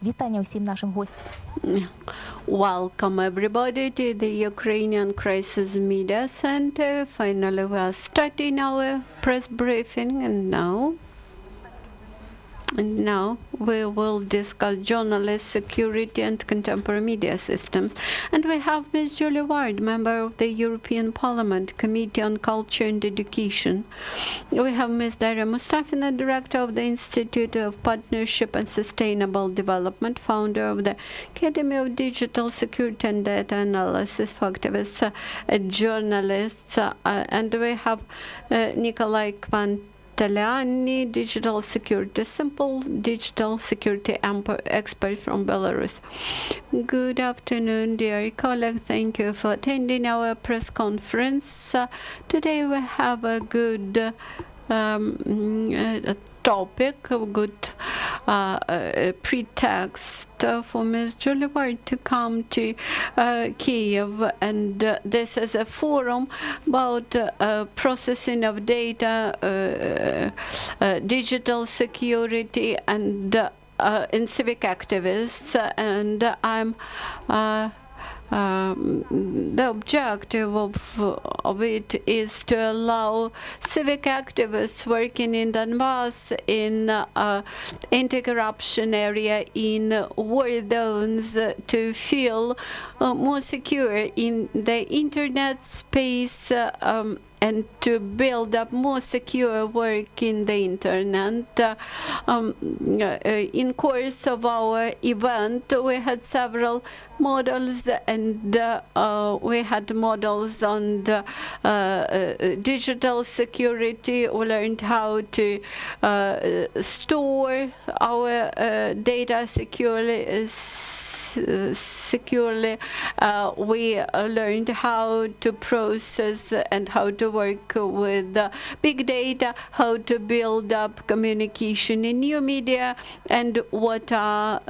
Вітання усім нашим гостям. Welcome everybody to the Ukrainian Crisis Media Center. Finally, we are starting our press briefing, and now we will discuss journalist security and contemporary media systems. And we have Ms. Julie Ward, member of the European Parliament Committee on Culture and Education. We have Ms. Daria Mustafina, director of the Institute of Partnership and Sustainable Development, founder of the Academy of Digital Security and Data Analysis for activists, journalists, and we have Nikolay Kvantaliani, digital security, simple digital security expert from Belarus. Good afternoon, dear colleague. Thank you for attending our press conference. Today we have a good topic, a good pretext for Ms. Julie Ward to come to Kiev, and this is a forum about processing of data, digital security, and in civic activists. And the objective of it is to allow civic activists working in Donbass, in anti-corruption area, in war zones, to feel more secure in the internet space, and to build up more secure work in the internet. In course of our event, we had several models, and we had models on the digital security. We learned how to store our data securely. We learned how to process and how to work with big data, how to build up communication in new media, and what are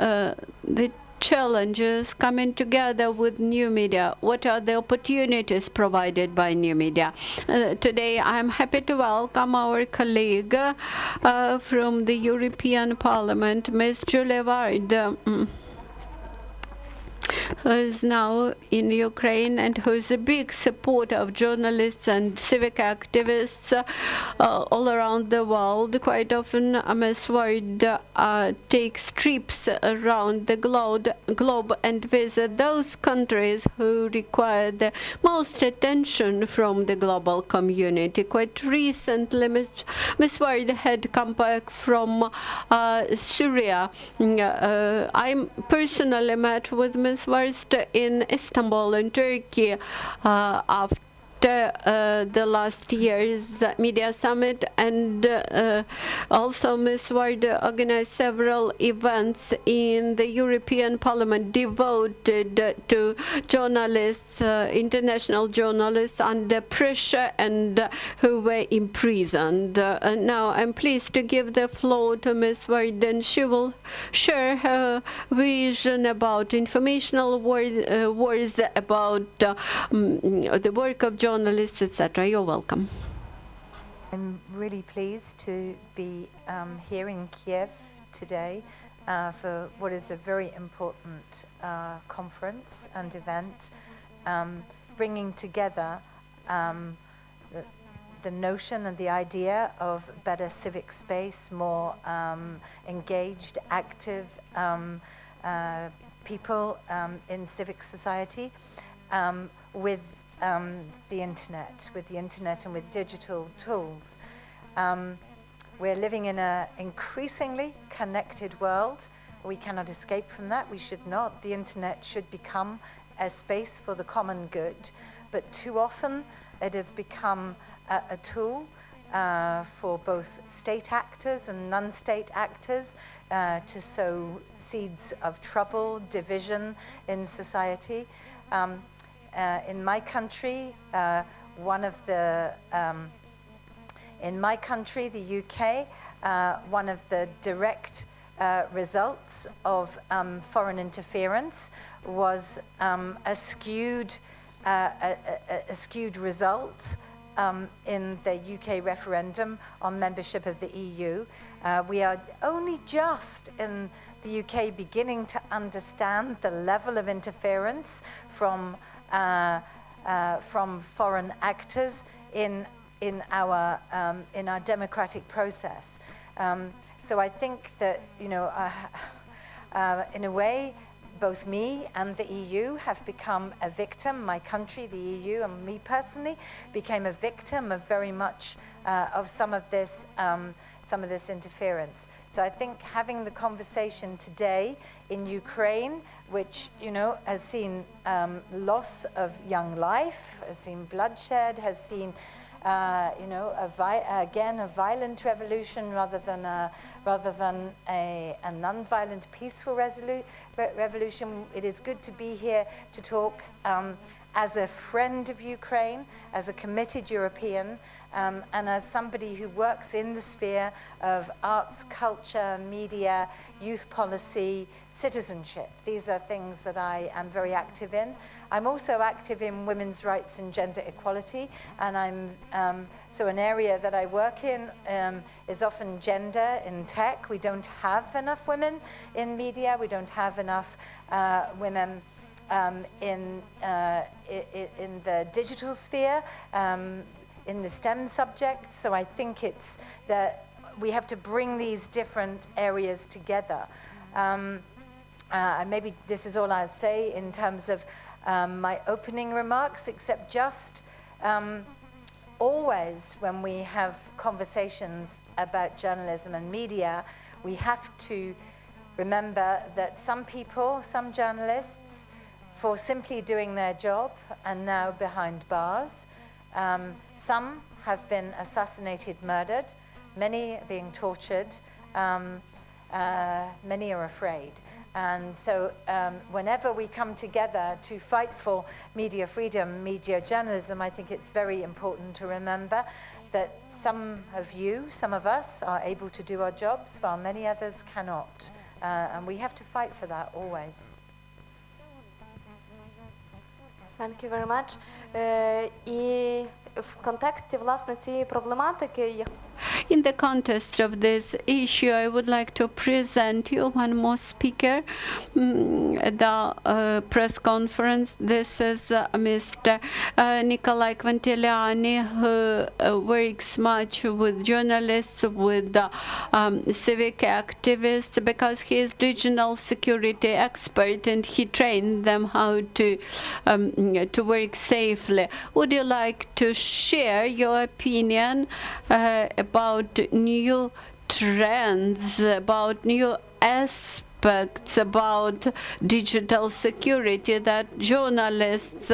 the challenges coming together with new media. What are the opportunities provided by new media? Today I'm happy to welcome our colleague from the European Parliament, Ms. Julie Ward, who is now in Ukraine and who is a big supporter of journalists and civic activists all around the world. Quite often, Ms. Ward takes trips around the globe and visit those countries who require the most attention from the global community. Quite recently, Ms. Ward had come back from Syria. I personally met with Ms. Ward in Istanbul, in Turkey, after the last year's media summit, and also Ms. Ward organized several events in the European Parliament devoted to journalists, international journalists under pressure and who were imprisoned. Now I'm pleased to give the floor to Ms. Ward, and she will share her vision about informational wars, about the work of journalists, etc. You're welcome. I'm really pleased to be here in Kiev today for what is a very important conference and event, bringing together the notion and the idea of better civic space, more engaged, active people in civic society, with the internet and with digital tools. We're living in an increasingly connected world. We cannot escape from that. We should not. The internet should become a space for the common good. But too often it has become a tool for both state actors and non-state actors to sow seeds of trouble, division in society. In my country, the UK, one of the direct results of foreign interference was a skewed result in the UK referendum on membership of the EU. We are only just in the UK beginning to understand the level of interference from foreign actors in our democratic process. So I think that, you know, in a way, both me and the EU have become a victim. My country, the EU, and me personally became a victim of very much of some of this interference. So I think having the conversation today in Ukraine, which, you know, has seen loss of young life, has seen bloodshed, has seen you know, a violent revolution rather than a non-violent, peaceful revolution. It is good to be here to talk as a friend of Ukraine, as a committed European, and as somebody who works in the sphere of arts, culture, media, youth policy, citizenship. These are things that I am very active in. I'm also active in women's rights and gender equality, and I'm so an area that I work in is often gender in tech. We don't have enough women in media. We don't have enough women in the digital sphere, in the STEM subjects. So I think it's that we have to bring these different areas together. Maybe this is all I'll say in terms of my opening remarks, except just always when we have conversations about journalism and media, we have to remember that some people, some journalists, for simply doing their job are now behind bars. Some have been assassinated, murdered, many are being tortured, many are afraid. And so whenever we come together to fight for media freedom, media journalism, I think it's very important to remember that some of us are able to do our jobs while many others cannot. And we have to fight for that always. Thank you very much. І в контексті, власне, цієї проблематики, in the context of this issue, I would like to present you one more speaker at the press conference. This is Mr. Nikolay Kvantaliani, who works much with journalists, with civic activists, because he is digital security expert and he trained them how to work safely. Would you like to share your opinion about new trends, about new aspects, about digital security that journalists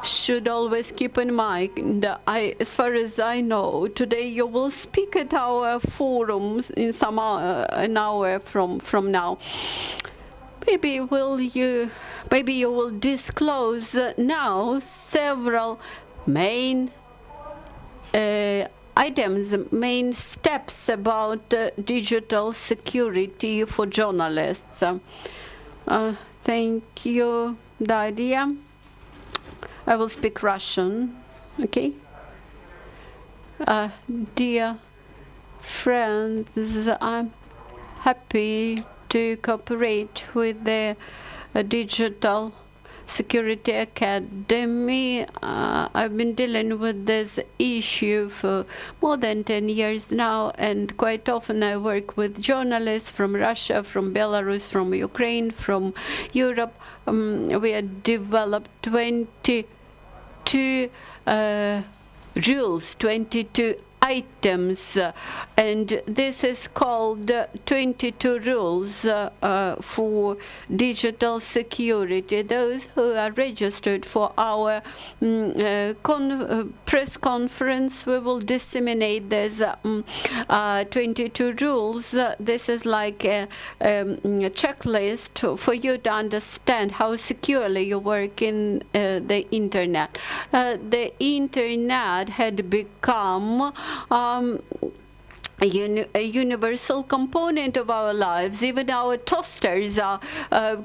should always keep in mind? As far as I know, today you will speak at our forums in an hour from now. Maybe you will disclose now several main items, main steps about digital security for journalists. Thank you, Daria. I will speak Russian, okay? Dear friends, I'm happy to cooperate with the Digital Security Academy. I've been dealing with this issue for more than 10 years now, and quite often I work with journalists from Russia, from Belarus, from Ukraine, from Europe. We have developed 22 rules, 22 items, and this is called 22 rules for digital security. Those who are registered for our press conference, we will disseminate these 22 rules. This is like a checklist for you to understand how securely you work in the internet. The internet had become a universal component of our lives. Even our toasters are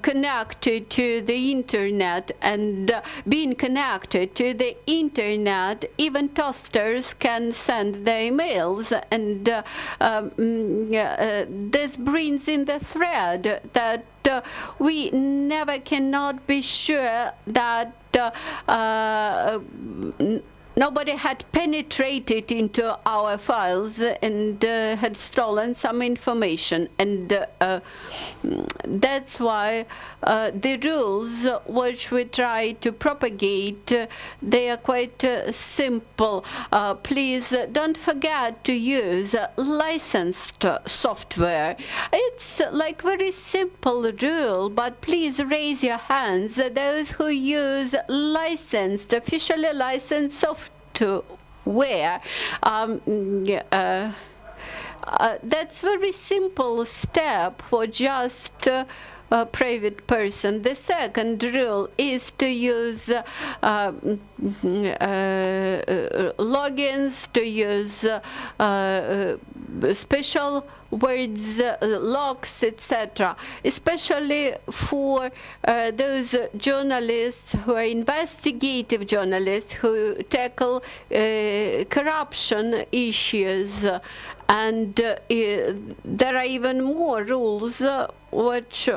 connected to the internet, and being connected to the internet, even toasters can send their emails, and this brings in the thread that we never cannot be sure that nobody had penetrated into our files and had stolen some information. And that's why the rules which we try to propagate, they are quite simple. Please don't forget to use licensed software. It's like very simple rule, but please raise your hands, those who use licensed, officially licensed software. That's very simple step for just a private person. The second rule is to use logins, to use special words, locks, etc., especially for those journalists who are investigative journalists who tackle corruption issues. And there are even more rules which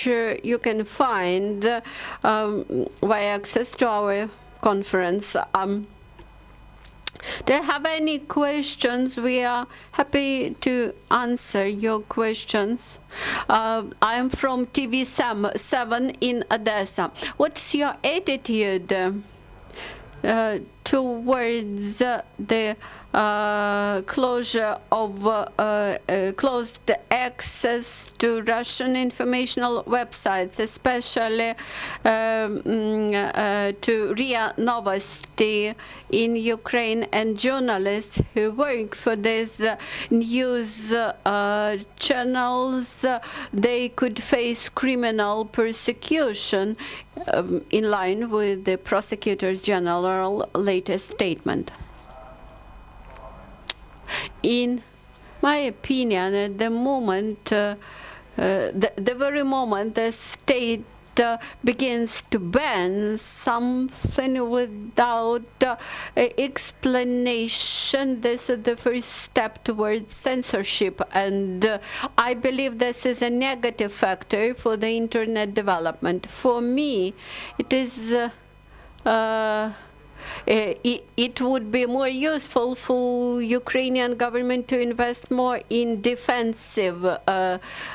you can find via access to our conference. Do you have any questions? We are happy to answer your questions. I am from TV7 in Odessa. What's your attitude towards the closure of closed access to Russian informational websites, especially to RIA Novosti in Ukraine, and journalists who work for these news channels, they could face criminal persecution in line with the Prosecutor General latest statement. In my opinion, at the moment, the very moment the state begins to ban something without explanation, this is the first step towards censorship, and I believe this is a negative factor for the internet development. For me, it is it would be more useful for Ukrainian government to invest more in defensive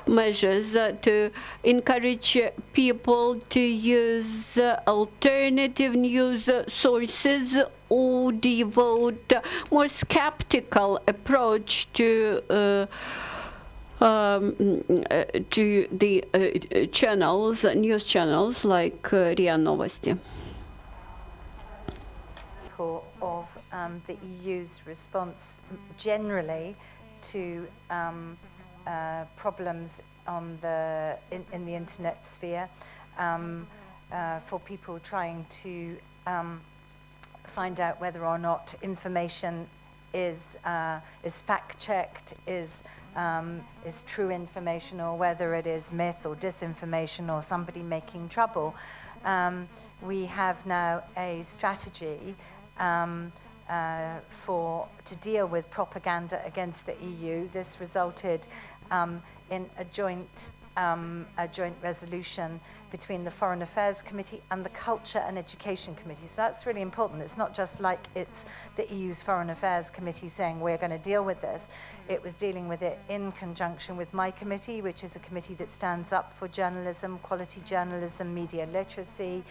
measures to encourage people to use alternative news sources or devote more skeptical approach to the channels, news channels like RIA Novosti. Of the EU's response generally to problems on in the internet sphere, for people trying to find out whether or not information is fact-checked, is true information, or whether it is myth or disinformation or somebody making trouble. We have now a strategy to deal with propaganda against the EU. This resulted in a joint resolution between the Foreign Affairs Committee and the Culture and Education Committee. So that's really important. It's not just like it's the EU's Foreign Affairs Committee saying we're going to deal with this. It was dealing with it in conjunction with my committee, which is a committee that stands up for journalism, quality journalism, media literacy,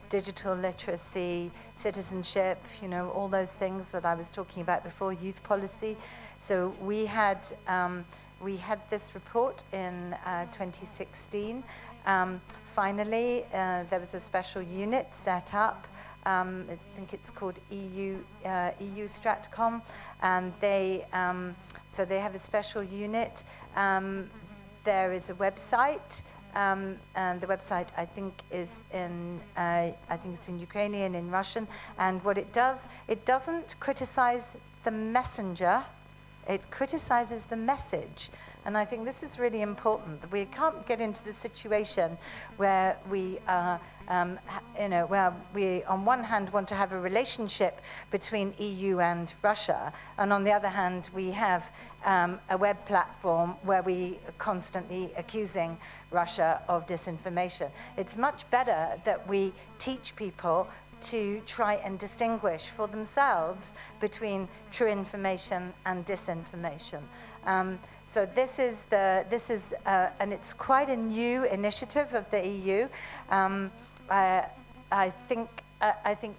digital literacy, citizenship, you know, all those things that I was talking about before, youth policy. So we had this report in 2016. Finally, there was a special unit set up. I think it's called EU Stratcom, and so they have a special unit. There is a website, and the website I think is it's in Ukrainian, in Russian. And what it does, it doesn't criticize the messenger It criticizes the message. And I think this is really important. We can't get into the situation where we are, where we on one hand want to have a relationship between EU and Russia, and on the other hand we have a web platform where we are constantly accusing Russia of disinformation. It's much better that we teach people to try and distinguish for themselves between true information and disinformation. So this is and it's quite a new initiative of the EU. I think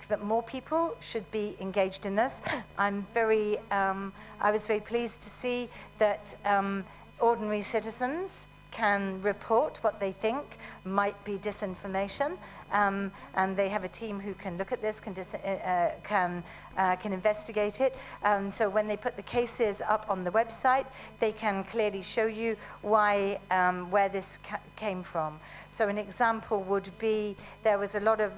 that more people should be engaged in this. I was very pleased to see that ordinary citizens can report what they think might be disinformation, and they have a team who can look at this, can investigate it. So when they put the cases up on the website, they can clearly show you why, where this came from. So an example would be, there was a lot of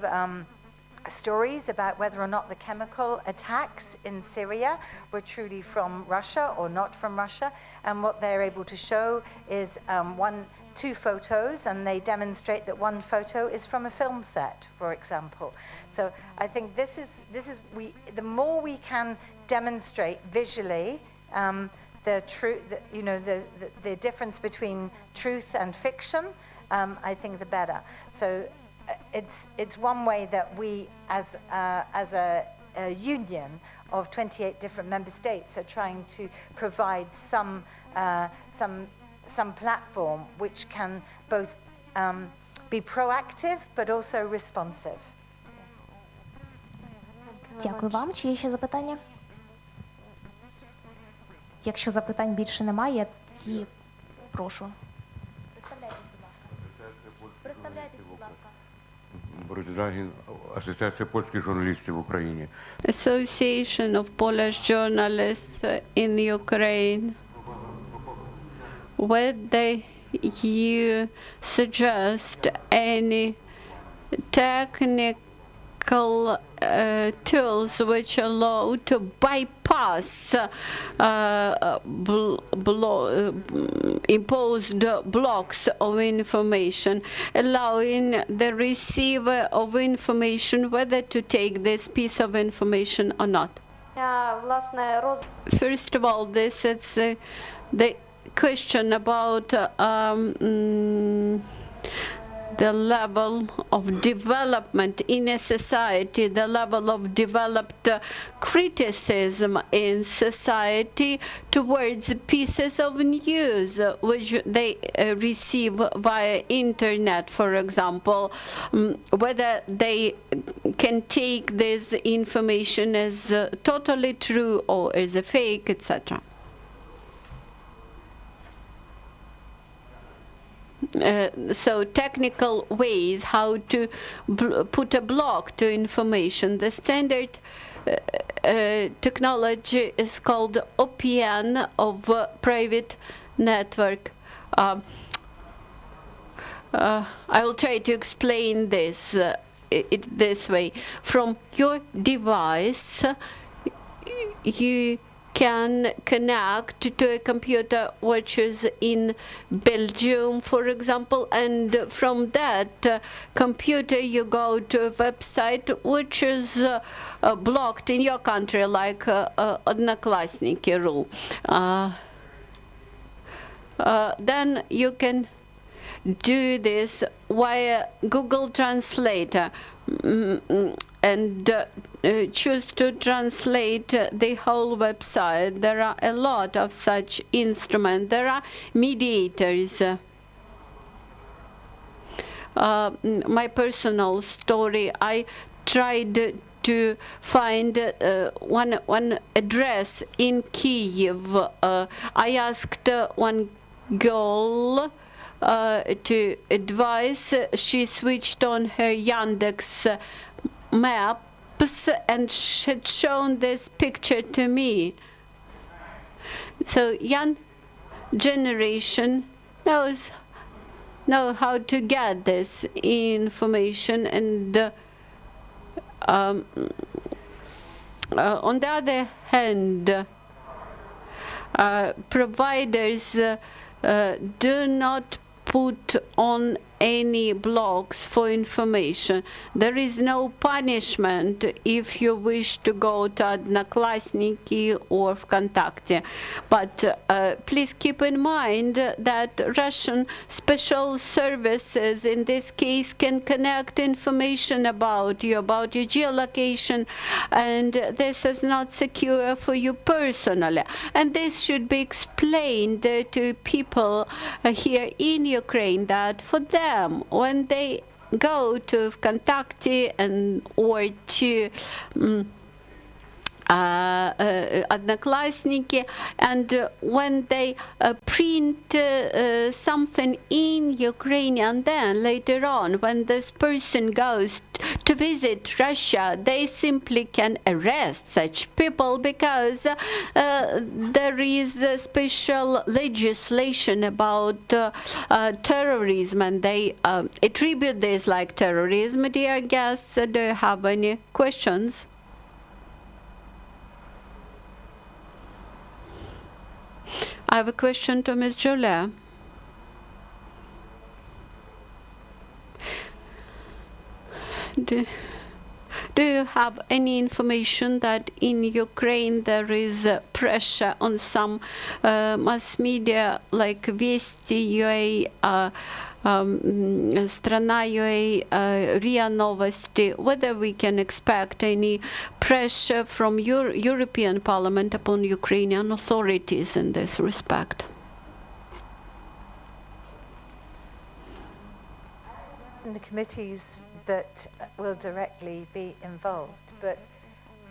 stories about whether or not the chemical attacks in Syria were truly from Russia or not from Russia. And what they're able to show is two photos, and they demonstrate that one photo is from a film set, for example. So I think the more we can demonstrate visually the difference between truth and fiction, I think the better. So it's one way that we, as a union of 28 different member states, are trying to provide some platform which can both be proactive but also responsive. Дякую вам. Чи є ще запитання? Якщо запитань більше немає, тоді прошу. Представляйтесь, будь ласка. Борис Драгін, Асоціація польських журналістів в Україні. Association of Polish Journalists in Ukraine. Whether you suggest any technical tools which allow to bypass imposed blocks of information, allowing the receiver of information whether to take this piece of information or not. Власне, First of all, this is the question about the level of development in a society, the level of developed criticism in society towards pieces of news which they receive via internet, for example, whether they can take this information as totally true or as a fake, etc. So technical ways how to put a block to information. The standard technology is called OPN, of private network. I will try to explain it this way. From your device, you can connect to a computer which is in Belgium, for example, and from that computer you go to a website which is blocked in your country, like Одноклассники rule. Then you can do this via Google Translator and choose to translate the whole website. There are a lot of such instruments. There are mediators. My personal story, I tried to find one address in Kyiv. I asked one girl to advise. She switched on her Yandex maps and had shown this picture to me. So young generation know how to get this information, and on the other hand, providers do not put on any blocks for information. There is no punishment if you wish to go to Одноклассники or Vkontakte. But please keep in mind that Russian special services in this case can connect information about your geolocation, and this is not secure for you personally. And this should be explained to people here in Ukraine, that for them, when they go to Vkontakte or to Одноклассники, and when they print something in Ukrainian, then later on, when this person goes to visit Russia, they simply can arrest such people, because there is a special legislation about terrorism, and they attribute this like terrorism. Dear guests, do you have any questions? I have a question to Ms. Jolie. Do you have any information that in Ukraine there is pressure on some mass media like Vesti.ua, Strana.ua, RIA Novosti, whether we can expect any pressure from European Parliament upon Ukrainian authorities in this respect? In the committees that will directly be involved, but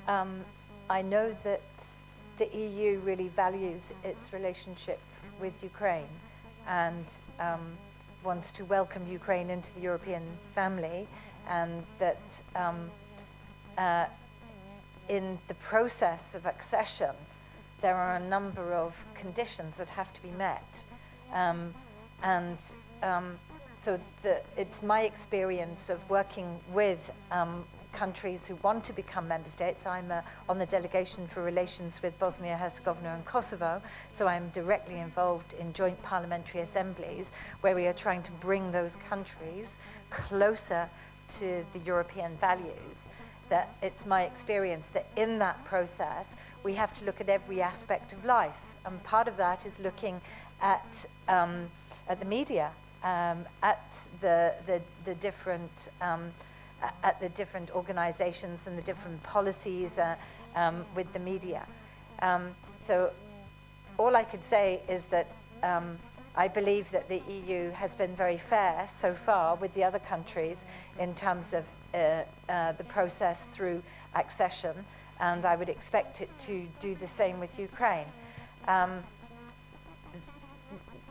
I know that the EU really values its relationship with Ukraine and wants to welcome Ukraine into the European family, and that in the process of accession there are a number of conditions that have to be met, so it's my experience of working with countries who want to become member states. I'm on the delegation for relations with Bosnia, Herzegovina and Kosovo, so I'm directly involved in joint parliamentary assemblies where we are trying to bring those countries closer to the European values. That it's my experience that in that process we have to look at every aspect of life, and part of that is looking at the media, at the different organizations and the different policies with the media. So all I could say is that I believe that the EU has been very fair so far with the other countries in terms of the process through accession, and I would expect it to do the same with Ukraine.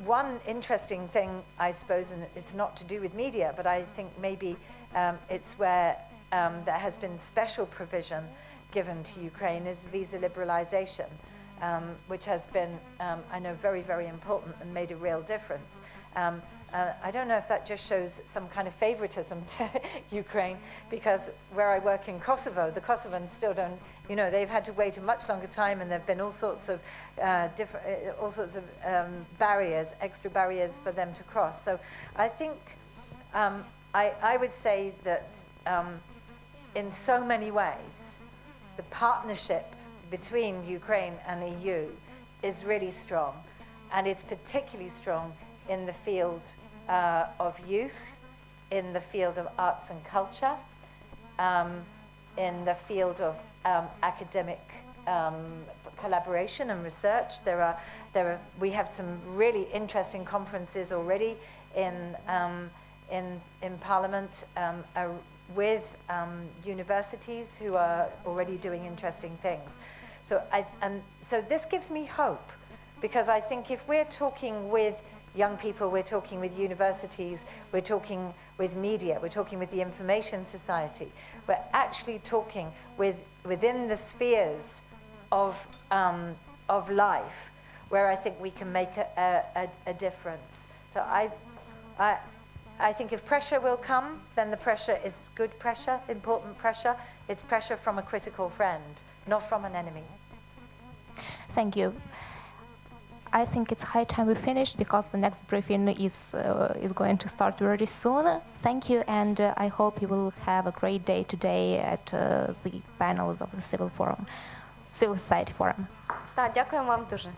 One interesting thing, I suppose, and it's not to do with media, but I think maybe it's where there has been special provision given to Ukraine, is visa liberalization, which has been, I know, very, very important and made a real difference. I don't know if that just shows some kind of favoritism to Ukraine, because where I work in Kosovo, the Kosovans still don't, they've had to wait a much longer time, and there've been all sorts of barriers, extra barriers for them to cross. So I think I would say that in so many ways, the partnership between Ukraine and the EU is really strong, and it's particularly strong in the field of youth, in the field of arts and culture, in the field of academic collaboration and research. We have some really interesting conferences already in Parliament with universities who are already doing interesting things. So this gives me hope, because I think if we're talking with young people, we're talking with universities, we're talking with media, we're talking with the information society, we're actually talking within the spheres of life, where I think we can make a difference. So I think if pressure will come, then the pressure is good pressure, important pressure. It's pressure from a critical friend, not from an enemy. Thank you. I think it's high time we finished because the next briefing is going to start very soon. Thank you, and I hope you will have a great day today at the panels of the Civil Society Forum. Так, дякуємо вам дуже.